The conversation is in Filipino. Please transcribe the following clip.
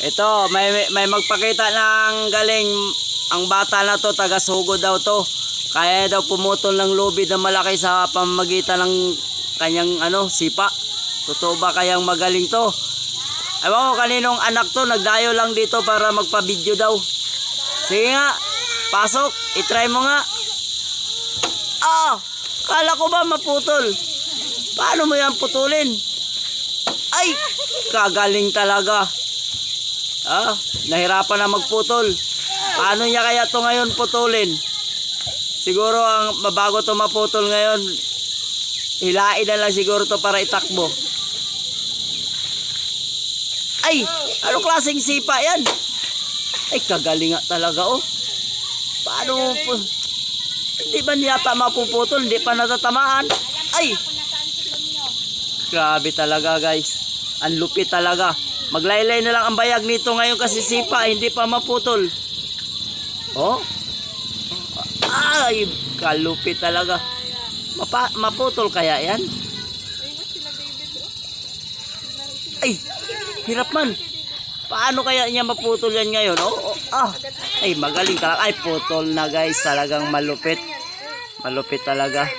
Ito, may magpakita ng galing. Ang bata na to, taga-Sugo daw to. Kaya daw pumutol ng lubid na malaki sa pamamagitan ng kanyang sipa. Totoo ba kayang magaling to? Ewan ko kaninong anak to, nagdayo lang dito para magpa-video daw. Sige nga, pasok, itry mo nga. Kala ko ba maputol? Paano mo yan putulin? Ay, kagaling talaga. Nahirapan na magputol. Paano niya kaya to ngayon putulin? Siguro ang mabago to maputol ngayon, hilain na lang siguro to para itakbo. Ay, anong klaseng sipa yan? Ay, kagaling nga talaga Paano po? Hindi ba niyata mapuputol? Hindi pa natatamaan? Ay! Grabe talaga guys. Ang lupit talaga. Maglaylay na lang ang bayag nito ngayon kasi sipa, hindi pa maputol. Ay, kalupit talaga. Maputol kaya yan? Ay, hirap man. Paano kaya niya maputol yan ngayon? Ay, magaling talaga. Ay, putol na guys. Talagang malupit. Malupit talaga.